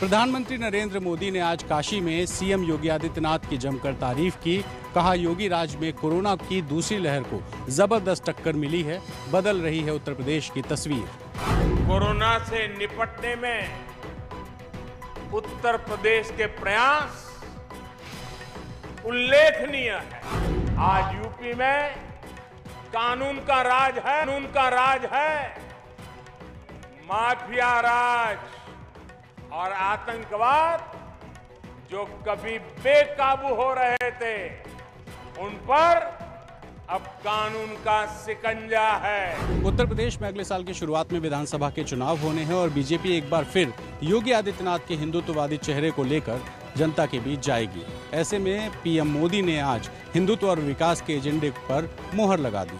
प्रधानमंत्री नरेंद्र मोदी ने आज काशी में सीएम योगी आदित्यनाथ की जमकर तारीफ की। कहा, योगी राज में कोरोना की दूसरी लहर को जबरदस्त टक्कर मिली है, बदल रही है उत्तर प्रदेश की तस्वीर। कोरोना से निपटने में उत्तर प्रदेश के प्रयास उल्लेखनीय है। आज यूपी में कानून का राज है, माफिया राज और आतंकवाद जो कभी बेकाबू हो रहे थे, उन पर अब कानून का शिकंजा है। उत्तर प्रदेश में अगले साल की शुरुआत में विधानसभा के चुनाव होने हैं और बीजेपी एक बार फिर योगी आदित्यनाथ के हिंदुत्ववादी चेहरे को लेकर जनता के बीच जाएगी। ऐसे में पीएम मोदी ने आज हिंदुत्व और विकास के एजेंडे पर मोहर लगा दी।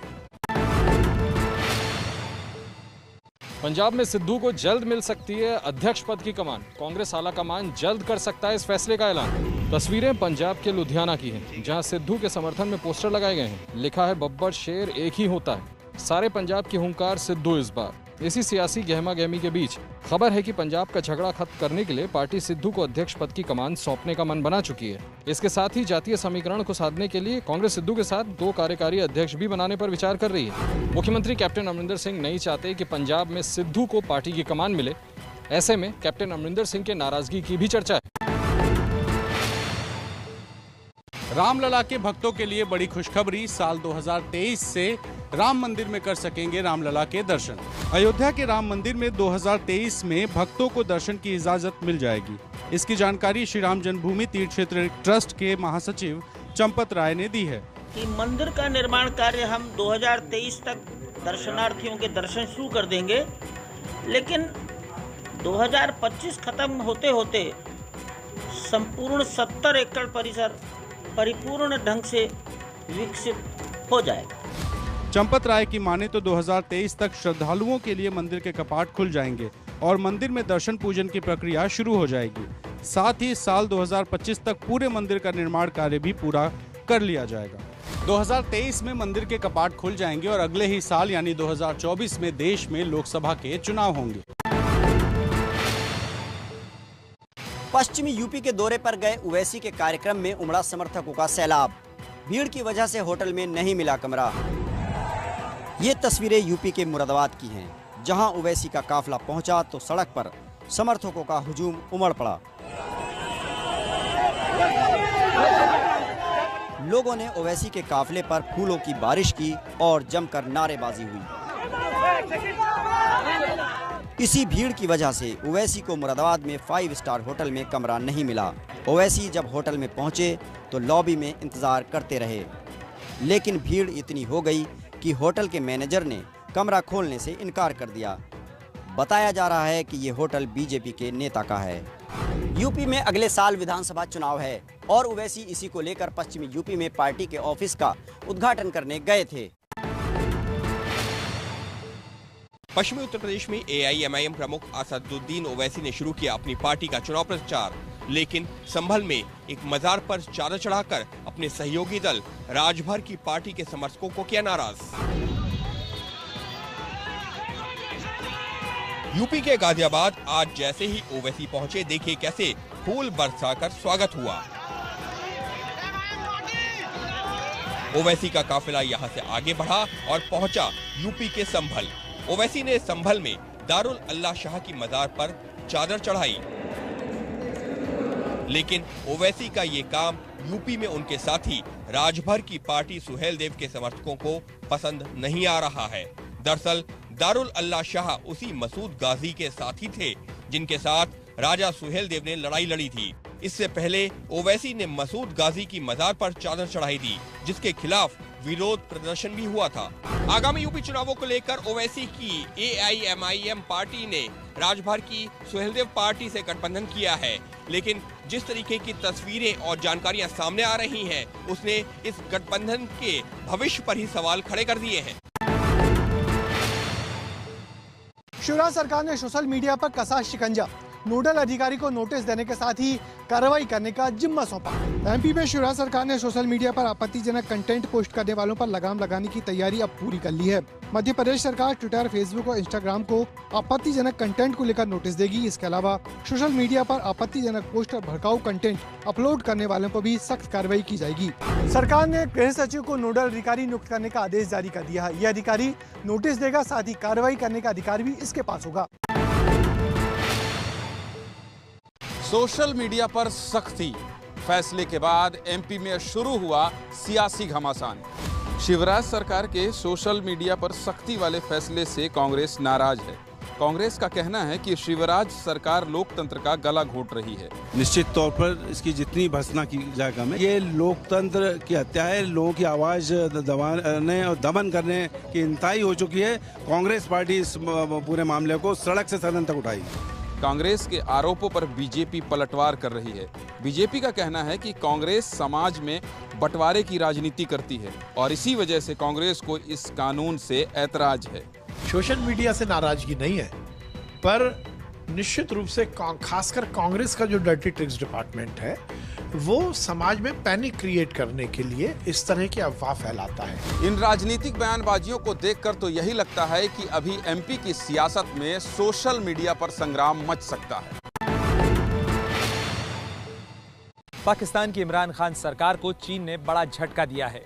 पंजाब में सिद्धू को जल्द मिल सकती है अध्यक्ष पद की कमान। कांग्रेस आला कमान जल्द कर सकता है इस फैसले का ऐलान। तस्वीरें पंजाब के लुधियाना की हैं, जहां सिद्धू के समर्थन में पोस्टर लगाए गए हैं। लिखा है, बब्बर शेर एक ही होता है। सारे पंजाब की हुंकार सिद्धू इस बार। इसी सियासी गहमा गहमी के बीच खबर है कि पंजाब का झगड़ा खत्म करने के लिए पार्टी सिद्धू को अध्यक्ष पद की कमान सौंपने का मन बना चुकी है। इसके साथ ही जातीय समीकरण को साधने के लिए कांग्रेस सिद्धू के साथ 2 कार्यकारी अध्यक्ष भी बनाने पर विचार कर रही है। मुख्यमंत्री कैप्टन अमरिंदर सिंह नहीं चाहते कि पंजाब में सिद्धू को पार्टी की कमान मिले। ऐसे में कैप्टन अमरिंदर सिंह के नाराजगी की भी चर्चा है। रामलला के भक्तों के लिए बड़ी खुशखबरी। साल 2023 से राम मंदिर में कर सकेंगे रामलला के दर्शन। अयोध्या के राम मंदिर में 2023 में भक्तों को दर्शन की इजाजत मिल जाएगी। इसकी जानकारी श्री राम जन्मभूमि तीर्थ क्षेत्र ट्रस्ट के महासचिव चंपत राय ने दी है कि मंदिर का निर्माण कार्य हम 2023 तक दर्शनार्थियों के दर्शन शुरू कर देंगे, लेकिन 2025 खत्म होते होते संपूर्ण 70 एकड़ परिसर परिपूर्ण ढंग से विकसित हो जाएगा। चंपत राय की माने तो 2023 तक श्रद्धालुओं के लिए मंदिर के कपाट खुल जाएंगे और मंदिर में दर्शन पूजन की प्रक्रिया शुरू हो जाएगी। साथ ही साल 2025 तक पूरे मंदिर का निर्माण कार्य भी पूरा कर लिया जाएगा। 2023 में मंदिर के कपाट खुल जाएंगे और अगले ही साल यानी 2024 में देश में लोकसभा के चुनाव होंगे। पश्चिमी यूपी के दौरे पर गए ओवैसी के कार्यक्रम में उमड़ा समर्थकों का सैलाब। भीड़ की वजह से होटल में नहीं मिला कमरा। ये तस्वीरें यूपी के मुरादाबाद की हैं, जहां ओवैसी का काफिला पहुंचा तो सड़क पर समर्थकों का हुजूम उमड़ पड़ा। लोगों ने ओवैसी के काफिले पर फूलों की बारिश की और जमकर नारेबाजी हुई। इसी भीड़ की वजह से ओवैसी को मुरादाबाद में 5 स्टार होटल में कमरा नहीं मिला। ओवैसी जब होटल में पहुंचे तो लॉबी में इंतजार करते रहे, लेकिन भीड़ इतनी हो गई कि होटल के मैनेजर ने कमरा खोलने से इनकार कर दिया। बताया जा रहा है कि ये होटल बीजेपी के नेता का है। यूपी में अगले साल विधानसभा चुनाव है और ओवैसी इसी को लेकर पश्चिमी यूपी में पार्टी के ऑफिस का उद्घाटन करने गए थे। पश्चिमी उत्तर प्रदेश में AIMIM प्रमुख असदुद्दीन ओवैसी ने शुरू किया अपनी पार्टी का चुनाव प्रचार, लेकिन संभल में एक मजार पर चादर चढ़ाकर अपने सहयोगी दल राजभर की पार्टी के समर्थकों को किया नाराज। यूपी के गाजियाबाद आज जैसे ही ओवैसी पहुंचे, देखिए कैसे फूल बरसाकर स्वागत हुआ। ओवैसी का काफिला यहां से आगे बढ़ा और पहुंचा यूपी के संभल। ओवैसी ने संभल में दारुल अल्लाह शाह की मजार पर चादर चढ़ाई, लेकिन ओवैसी का ये काम यूपी में उनके साथी राजभर की पार्टी सुहेलदेव के समर्थकों को पसंद नहीं आ रहा है। दरअसल दारुल अल्लाह शाह उसी मसूद गाजी के साथी थे जिनके साथ राजा सुहेलदेव ने लड़ाई लड़ी थी। इससे पहले ओवैसी ने मसूद गाजी की मजार पर चादर चढ़ाई थी, जिसके खिलाफ विरोध प्रदर्शन भी हुआ था। आगामी यूपी चुनावों को लेकर ओवैसी की AIMIM पार्टी ने राजभर की सुहेलदेव पार्टी से गठबंधन किया है, लेकिन जिस तरीके की तस्वीरें और जानकारियां सामने आ रही हैं, उसने इस गठबंधन के भविष्य पर ही सवाल खड़े कर दिए हैं। शिवराज सरकार ने सोशल मीडिया पर कसा शिकंजा। नोडल अधिकारी को नोटिस देने के साथ ही कार्रवाई करने का जिम्मा सौंपा। एमपी में शिवराज सरकार ने सोशल मीडिया पर आपत्तिजनक कंटेंट पोस्ट करने वालों पर लगाम लगाने की तैयारी अब पूरी कर ली है। मध्य प्रदेश सरकार ट्विटर, फेसबुक और इंस्टाग्राम को आपत्तिजनक कंटेंट को लेकर नोटिस देगी। इसके अलावा सोशल मीडिया पर आपत्तिजनक पोस्ट और भड़काऊ कंटेंट अपलोड करने वालों पर भी सख्त कार्रवाई की जाएगी। सरकार ने गृह सचिव को नोडल अधिकारी नियुक्त करने का आदेश जारी कर दिया है। यह अधिकारी नोटिस देगा, साथ ही कार्रवाई करने का अधिकार भी इसके पास होगा। सोशल मीडिया पर सख्ती, फैसले के बाद एमपी में शुरू हुआ सियासी घमासान। शिवराज सरकार के सोशल मीडिया पर सख्ती वाले फैसले से कांग्रेस नाराज है। कांग्रेस का कहना है कि शिवराज सरकार लोकतंत्र का गला घोंट रही है। निश्चित तौर पर इसकी जितनी भर्त्सना की जाए कम है। ये लोकतंत्र की हत्या है। लोगों की आवाज दबाने और दमन करने की इंतहाई हो चुकी है। कांग्रेस पार्टी इस पूरे मामले को सड़क से सदन तक उठाएगी। कांग्रेस के आरोपों पर बीजेपी पलटवार कर रही है। बीजेपी का कहना है कि कांग्रेस समाज में बंटवारे की राजनीति करती है और इसी वजह से कांग्रेस को इस कानून से ऐतराज है। सोशल मीडिया से नाराजगी नहीं है, पर निश्चित रूप से खासकर कांग्रेस का जो डर्टी ट्रिक्स डिपार्टमेंट है वो समाज में पैनिक क्रिएट करने के लिए इस तरह की अफवाह फैलाता है। इन राजनीतिक बयानबाजियों को देखकर तो यही लगता है कि अभी एमपी की सियासत में सोशल मीडिया पर संग्राम मच सकता है। पाकिस्तान की इमरान खान सरकार को चीन ने बड़ा झटका दिया है।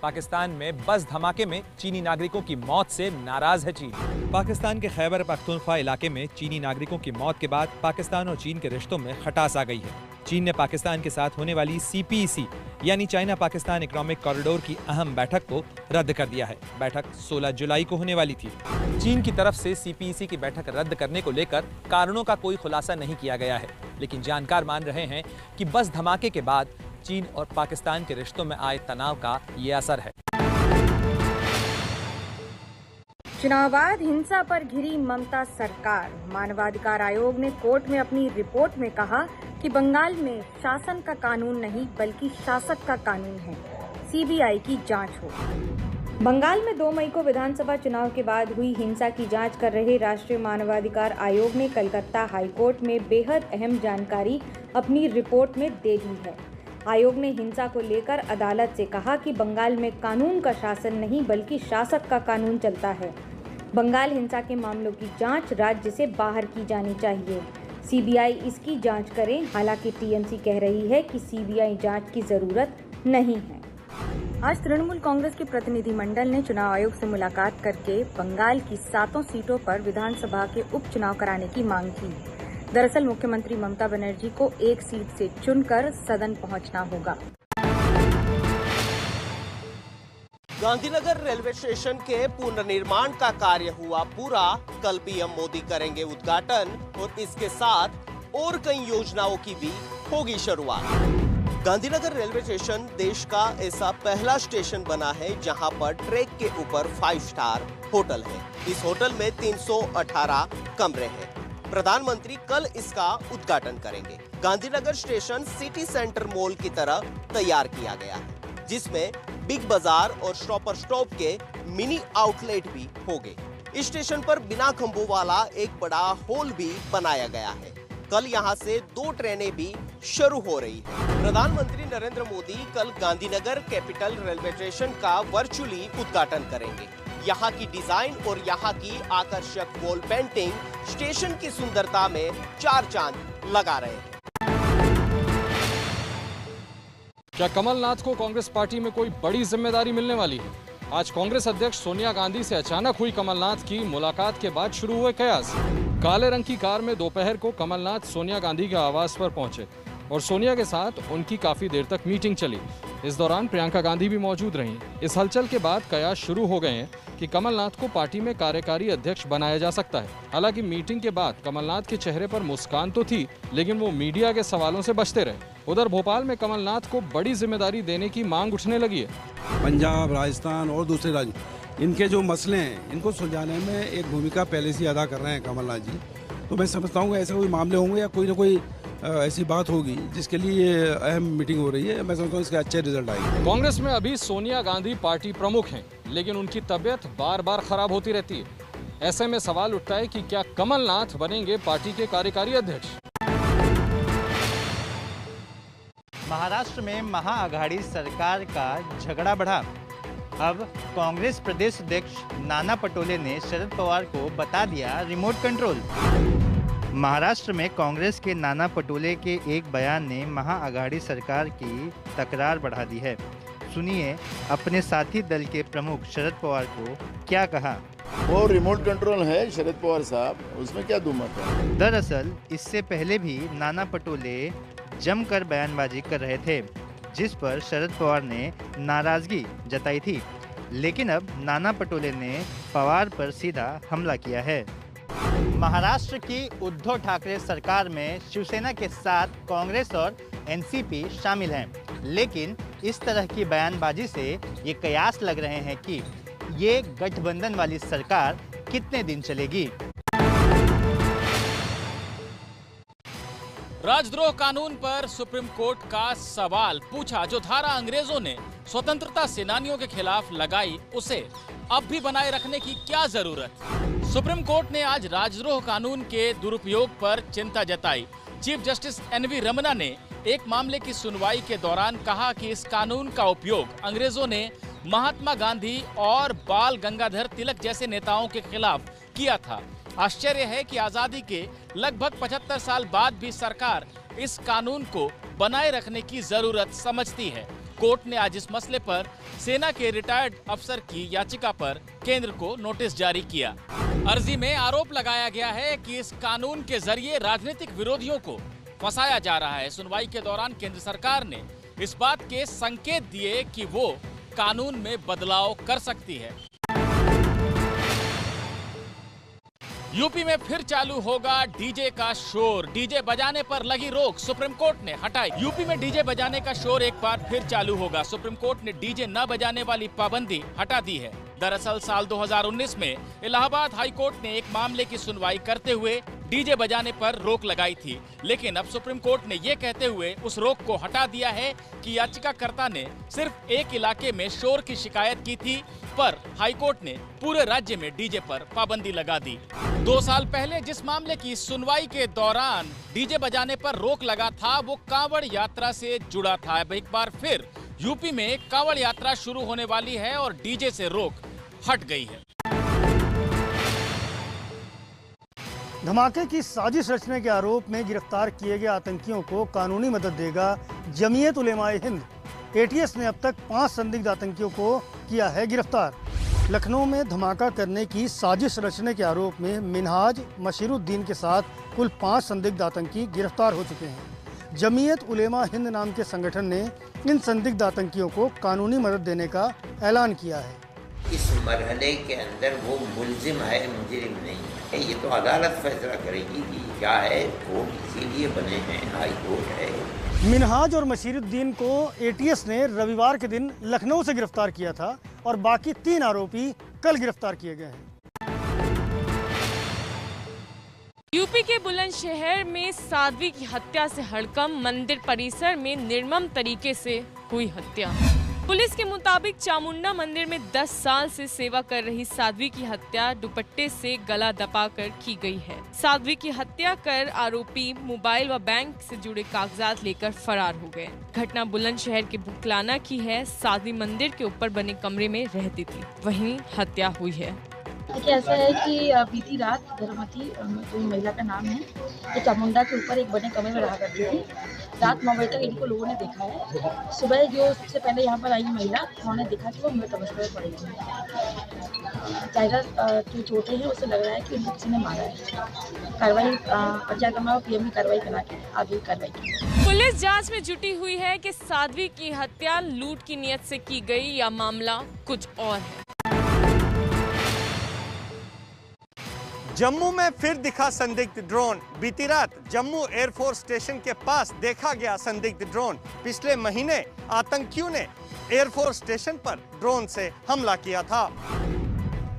पाकिस्तान में बस धमाके में चीनी नागरिकों की मौत से नाराज है चीन। पाकिस्तान के खैबर पख्तूनख्वा इलाके में चीनी नागरिकों की मौत के बाद पाकिस्तान और चीन के रिश्तों में खटास आ गई है। चीन ने पाकिस्तान के साथ होने वाली CPEC यानी चाइना पाकिस्तान इकोनॉमिक कॉरिडोर की अहम बैठक को रद्द कर दिया है। बैठक 16 जुलाई को होने वाली थी। चीन की तरफ से CPEC की बैठक रद्द करने को लेकर कारणों का कोई खुलासा नहीं किया गया है, लेकिन जानकार मान रहे हैं कि बस धमाके के बाद चीन और पाकिस्तान के रिश्तों में आए तनाव का ये असर है। चुनाव बाद हिंसा पर घिरी ममता सरकार। मानवाधिकार आयोग ने कोर्ट में अपनी रिपोर्ट में कहा कि बंगाल में शासन का कानून नहीं बल्कि शासक का कानून है। CBI की जांच हो। बंगाल में 2 मई को विधानसभा चुनाव के बाद हुई हिंसा की जांच कर रहे राष्ट्रीय मानवाधिकार आयोग ने कलकत्ता हाईकोर्ट में बेहद अहम जानकारी अपनी रिपोर्ट में दे दी है। आयोग ने हिंसा को लेकर अदालत से कहा कि बंगाल में कानून का शासन नहीं बल्कि शासक का कानून चलता है। बंगाल हिंसा के मामलों की जांच राज्य से बाहर की जानी चाहिए। CBI इसकी जांच करे। हालांकि TMC कह रही है कि CBI जांच की जरूरत नहीं है। आज तृणमूल कांग्रेस के प्रतिनिधिमंडल ने चुनाव आयोग से मुलाकात करके बंगाल की 7 सीटों पर विधानसभा के उपचुनाव कराने की मांग की। दरअसल मुख्यमंत्री ममता बनर्जी को एक सीट से चुनकर सदन पहुंचना होगा। गांधीनगर रेलवे स्टेशन के पुनर्निर्माण का कार्य हुआ पूरा। कल PM मोदी करेंगे उद्घाटन और इसके साथ और कई योजनाओं की भी होगी शुरुआत। गांधीनगर रेलवे स्टेशन देश का ऐसा पहला स्टेशन बना है जहां पर ट्रैक के ऊपर 5 स्टार होटल है। इस होटल में 318 कमरे हैं। प्रधानमंत्री कल इसका उद्घाटन करेंगे। Gandhinagar station city centre mall की तरह तैयार किया गया है, जिसमें बिग बाजार और शॉपर स्टॉप के मिनी आउटलेट भी होंगे। इस स्टेशन पर बिना खंभों वाला एक बड़ा हॉल भी बनाया गया है। कल यहां से 2 ट्रेनें भी शुरू हो रही है। प्रधानमंत्री नरेंद्र मोदी कल गांधीनगर कैपिटल रेलवे स्टेशन का वर्चुअली उद्घाटन करेंगे। यहाँ की डिजाइन और यहाँ की आकर्षक वॉल पेंटिंग स्टेशन की सुंदरता में 4 चांद लगा रहे हैं। क्या कमलनाथ को कांग्रेस पार्टी में कोई बड़ी जिम्मेदारी मिलने वाली है? आज कांग्रेस अध्यक्ष सोनिया गांधी से अचानक हुई कमलनाथ की मुलाकात के बाद शुरू हुए कयास। काले रंग की कार में दोपहर को कमलनाथ सोनिया गांधी के आवास पर पहुंचे और सोनिया के साथ उनकी काफी देर तक मीटिंग चली। इस दौरान प्रियंका गांधी भी मौजूद रहीं। इस हलचल के बाद कयास शुरू हो गए हैं कि कमलनाथ को पार्टी में कार्यकारी अध्यक्ष बनाया जा सकता है। हालांकि मीटिंग के बाद कमलनाथ के चेहरे पर मुस्कान तो थी, लेकिन वो मीडिया के सवालों से बचते रहे। उधर भोपाल में कमलनाथ को बड़ी जिम्मेदारी देने की मांग उठने लगी है। पंजाब, राजस्थान और दूसरे राज्य, इनके जो मसले हैं इनको सुलझाने में एक भूमिका पहले से अदा कर रहे हैं कमलनाथ जी। तो मैं समझता हूँ ऐसे कोई मामले होंगे या कोई ना कोई ऐसी बात होगी जिसके लिए ये अहम मीटिंग हो रही है। मैं समझता हूँ इसके अच्छे रिजल्ट आएंगे। कांग्रेस में अभी सोनिया गांधी पार्टी प्रमुख हैं, लेकिन उनकी तबीयत बार बार खराब होती रहती है। ऐसे में सवाल उठता है कि क्या कमलनाथ बनेंगे पार्टी के कार्यकारी अध्यक्ष? महाराष्ट्र में महाअघाड़ी सरकार का झगड़ा बढ़ा। अब कांग्रेस प्रदेश अध्यक्ष नाना पटोले ने शरद पवार को बता दिया रिमोट कंट्रोल। महाराष्ट्र में कांग्रेस के नाना पटोले के एक बयान ने महाअघाड़ी सरकार की तकरार बढ़ा दी है। सुनिए अपने साथी दल के प्रमुख शरद पवार को क्या कहा। वो रिमोट कंट्रोल है शरद पवार साहब, उसमें क्या दुमत है। दरअसल इससे पहले भी नाना पटोले जमकर बयानबाजी कर रहे थे, जिस पर शरद पवार ने नाराजगी जताई थी। लेकिन अब नाना पटोले ने पवार पर सीधा हमला किया है। महाराष्ट्र की उद्धव ठाकरे सरकार में शिवसेना के साथ कांग्रेस और एनसीपी शामिल हैं, लेकिन इस तरह की बयानबाजी से ये कयास लग रहे हैं कि ये गठबंधन वाली सरकार कितने दिन चलेगी। राजद्रोह कानून पर सुप्रीम कोर्ट का सवाल पूछा। जो धारा अंग्रेजों ने स्वतंत्रता सेनानियों के खिलाफ लगाई, उसे अब भी बनाए रखने की क्या जरूरत। सुप्रीम कोर्ट ने आज राजद्रोह कानून के दुरुपयोग पर चिंता जताई। चीफ जस्टिस एनवी रमना ने एक मामले की सुनवाई के दौरान कहा कि इस कानून का उपयोग अंग्रेजों ने महात्मा गांधी और बाल गंगाधर तिलक जैसे नेताओं के खिलाफ किया था। आश्चर्य है कि आजादी के लगभग 75 साल बाद भी सरकार इस कानून को बनाए रखने की जरूरत समझती है। कोर्ट ने आज इस मसले पर सेना के रिटायर्ड अफसर की याचिका पर केंद्र को नोटिस जारी किया। अर्जी में आरोप लगाया गया है कि इस कानून के जरिए राजनीतिक विरोधियों को फंसाया जा रहा है। सुनवाई के दौरान केंद्र सरकार ने इस बात के संकेत दिए कि वो कानून में बदलाव कर सकती है। यूपी में फिर चालू होगा डीजे का शोर। डीजे बजाने पर लगी रोक सुप्रीम कोर्ट ने हटाई। यूपी में डीजे बजाने का शोर एक बार फिर चालू होगा। सुप्रीम कोर्ट ने डीजे न बजाने वाली पाबंदी हटा दी है। दरअसल साल 2019 में इलाहाबाद हाई कोर्ट ने एक मामले की सुनवाई करते हुए डीजे बजाने पर रोक लगाई थी, लेकिन अब सुप्रीम कोर्ट ने ये कहते हुए उस रोक को हटा दिया है कि याचिकाकर्ता ने सिर्फ एक इलाके में शोर की शिकायत की थी, पर हाईकोर्ट ने पूरे राज्य में डीजे पर पाबंदी लगा दी। 2 साल पहले जिस मामले की सुनवाई के दौरान डीजे बजाने पर रोक लगा था, वो कांवड़ यात्रा से जुड़ा था। अब एक बार फिर यूपी में कांवड़ यात्रा शुरू होने वाली है और डीजे से रोक हट गई है। धमाके की साजिश रचने के आरोप में गिरफ्तार किए गए आतंकियों को कानूनी मदद देगा जमीयत उलेमाए हिंद। एटीएस ने अब तक 5 संदिग्ध आतंकियों को किया है गिरफ्तार। लखनऊ में धमाका करने की साजिश रचने के आरोप में मिनहाज मशीरुद्दीन के साथ कुल 5 संदिग्ध आतंकी गिरफ्तार हो चुके हैं। जमीयत उलेमा हिंद नाम के संगठन ने इन संदिग्ध आतंकियों को कानूनी मदद देने का ऐलान किया है। इस मरहले के अंदर वो मुल्जिम है, मुजरिम नहीं है। ये तो अदालत फैसला करेगी कि क्या है। कोर्ट इसीलिए बने हैं, हाई कोर्ट है। मिनहाज और मशीरुद्दीन को एटीएस ने रविवार के दिन लखनऊ से गिरफ्तार किया था और बाकी 3 आरोपी कल गिरफ्तार किए गए हैं। यूपी के बुलंदशहर में साध्वी की हत्या से हड़कंप। मंदिर परिसर में निर्मम तरीके से हुई हत्या। पुलिस के मुताबिक चामुंडा मंदिर में 10 साल से सेवा कर रही साध्वी की हत्या दुपट्टे से गला दबाकर की गई है। साध्वी की हत्या कर आरोपी मोबाइल व बैंक से जुड़े कागजात लेकर फरार हो गए। घटना बुलंदशहर के बुकलाना की है। साध्वी मंदिर के ऊपर बने कमरे में रहती थी, वहीं हत्या हुई है। देखिए ऐसा है कि बीती रात गर्भवती जो महिला का नाम है, ये चामुंडा के ऊपर एक बने कमरे में रहा करती थी। रात 9 बजे तक इनको लोगों ने देखा है। सुबह जो सबसे पहले यहाँ पर आई महिला, उन्होंने देखा कि वो मृत अवस्था में पड़ी है। ज़्यादा जो चोटें हैं उससे लग रहा है कि उनको किसी ने मारा है। कार्रवाई पंचायत और पीएम की कार्रवाई करा के आगे कार्रवाई की। पुलिस जांच में जुटी हुई है कि साध्वी की हत्या लूट की नीयत से की गई या मामला कुछ और है। जम्मू में फिर दिखा संदिग्ध ड्रोन। बीती रात जम्मू एयरफोर्स स्टेशन के पास देखा गया संदिग्ध ड्रोन। पिछले महीने आतंकियों ने एयरफोर्स स्टेशन पर ड्रोन से हमला किया था।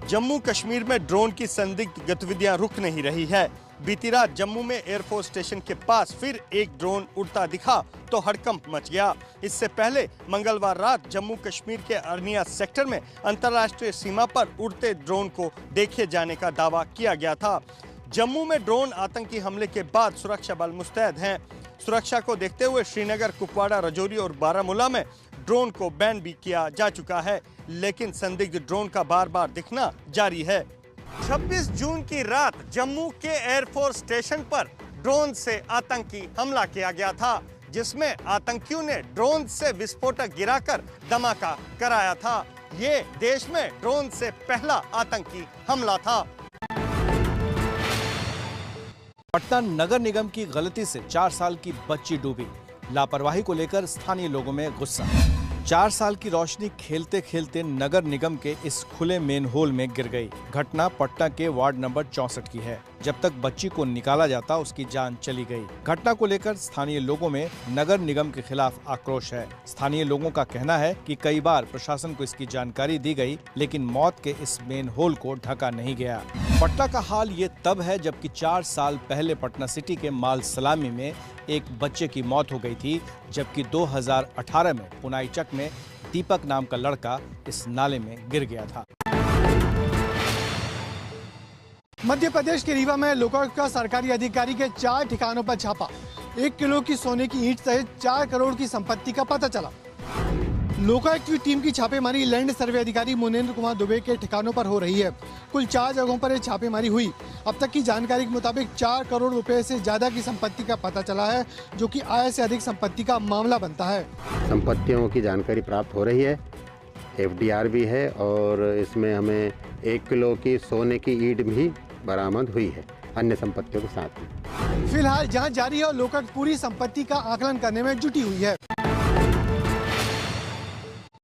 जम्मू कश्मीर में ड्रोन की संदिग्ध गतिविधियां रुक नहीं रही है। बीती रात जम्मू में एयरफोर्स स्टेशन के पास फिर एक ड्रोन उड़ता दिखा तो हड़कंप मच गया। इससे पहले मंगलवार रात जम्मू कश्मीर के अर्निया सेक्टर में अंतर्राष्ट्रीय सीमा पर उड़ते ड्रोन को देखे जाने का दावा किया गया था। जम्मू में ड्रोन आतंकी हमले के बाद सुरक्षा बल मुस्तैद हैं। सुरक्षा को देखते हुए श्रीनगर, कुपवाड़ा, रजौरी और बारामूला में ड्रोन को बैन भी किया जा चुका है, लेकिन संदिग्ध ड्रोन का बार बार दिखना जारी है। 26 जून की रात जम्मू के एयरफोर्स स्टेशन पर ड्रोन से आतंकी हमला किया गया था, जिसमें आतंकियों ने ड्रोन से विस्फोटक गिराकर धमाका कराया था। ये देश में ड्रोन से पहला आतंकी हमला था। पटना नगर निगम की गलती से 4 साल की बच्ची डूबी। लापरवाही को लेकर स्थानीय लोगों में गुस्सा। 4 साल की रोशनी खेलते खेलते नगर निगम के इस खुले मेन होल में गिर गई। घटना पटना के वार्ड नंबर 64 की है। जब तक बच्ची को निकाला जाता उसकी जान चली गई। घटना को लेकर स्थानीय लोगों में नगर निगम के खिलाफ आक्रोश है। स्थानीय लोगों का कहना है कि कई बार प्रशासन को इसकी जानकारी दी गई, लेकिन मौत के इस मेन होल को ढका नहीं गया। पटना का हाल ये तब है जबकि 4 साल पहले पटना सिटी के माल सलामी में एक बच्चे की मौत हो गई थी, जबकि 2018 में पुनाईचक में दीपक नाम का लड़का इस नाले में गिर गया था। मध्य प्रदेश के रीवा में लोकायुक्त का सरकारी अधिकारी के 4 ठिकानों पर छापा। 1 किलो की सोने की ईंट सहित 4 करोड़ की संपत्ति का पता चला। लोकायुक्त की टीम की छापेमारी लैंड सर्वे अधिकारी मुनेंद्र कुमार दुबे के ठिकानों पर हो रही है। कुल 4 जगहों पर यह छापेमारी हुई। अब तक की जानकारी के मुताबिक 4 करोड़ रुपए से ज्यादा की संपत्ति का पता चला है, जो कि आय से अधिक संपत्ति का मामला बनता है। संपत्तियों की जानकारी प्राप्त हो रही है, FDR भी है और इसमें हमें 1 किलो की सोने की ईंट भी बरामद हुई है, अन्य संपत्तियों के साथ में। फिलहाल जांच जारी है और लोकायुक्त पूरी संपत्ति का आकलन करने में जुटी हुई है।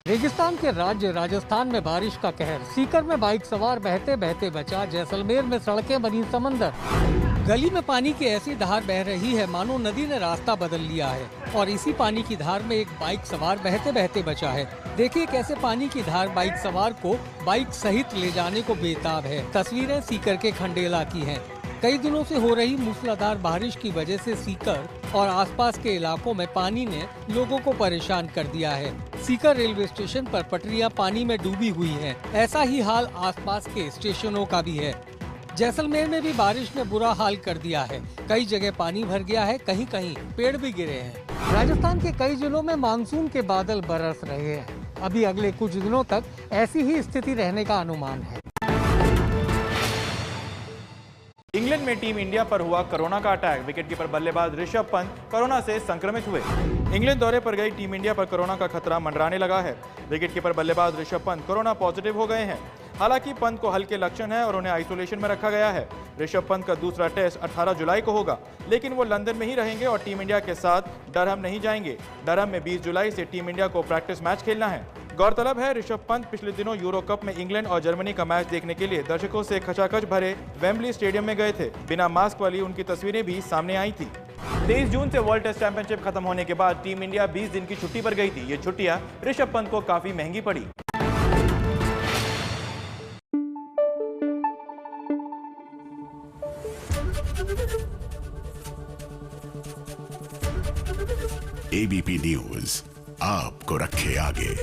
रेगिस्तान के राज्य राजस्थान में बारिश का कहर। सीकर में बाइक सवार बहते बहते बचा। जैसलमेर में सड़कें बनी समंदर। गली में पानी की ऐसी धार बह रही है मानो नदी ने रास्ता बदल लिया है, और इसी पानी की धार में एक बाइक सवार बहते बहते बचा है। देखिए कैसे पानी की धार बाइक सवार को बाइक सहित ले जाने को बेताब है। तस्वीरें सीकर के खंडेला की हैं। कई दिनों से हो रही मूसलाधार बारिश की वजह से सीकर और आसपास के इलाकों में पानी ने लोगों को परेशान कर दिया है। सीकर रेलवे स्टेशन पर पटरियां पानी में डूबी हुई हैं। ऐसा ही हाल आसपास के स्टेशनों का भी है। जैसलमेर में भी बारिश ने बुरा हाल कर दिया है। कई जगह पानी भर गया है, कहीं कहीं पेड़ भी गिरे हैं। राजस्थान के कई जिलों में मानसून के बादल बरस रहे हैं। अभी अगले कुछ दिनों तक ऐसी ही स्थिति रहने का अनुमान है। इंग्लैंड में टीम इंडिया पर हुआ कोरोना का अटैक। विकेटकीपर बल्लेबाज ऋषभ पंत कोरोना से संक्रमित हुए। इंग्लैंड दौरे पर गई टीम इंडिया पर कोरोना का खतरा मंडराने लगा है। विकेटकीपर बल्लेबाज ऋषभ पंत कोरोना पॉजिटिव हो गए हैं। हालांकि पंत को हल्के लक्षण है और उन्हें आइसोलेशन में रखा गया है। ऋषभ पंत का दूसरा टेस्ट 18 जुलाई को होगा, लेकिन वो लंदन में ही रहेंगे और टीम इंडिया के साथ डरहम नहीं जाएंगे। डरहम में 20 जुलाई से टीम इंडिया को प्रैक्टिस मैच खेलना है। गौरतलब है ऋषभ पंत पिछले दिनों यूरो कप में इंग्लैंड और जर्मनी का मैच देखने के लिए दर्शकों से खचाखच भरे वेम्बली स्टेडियम में गए थे। बिना मास्क वाली उनकी तस्वीरें भी सामने आई थी। 23 जून से वर्ल्ड टेस्ट चैंपियनशिप खत्म होने के बाद टीम इंडिया 20 दिन की छुट्टी पर गई थी। ये छुट्टियां ऋषभ पंत को काफी महंगी पड़ी। ABP न्यूज आपको रखे आगे।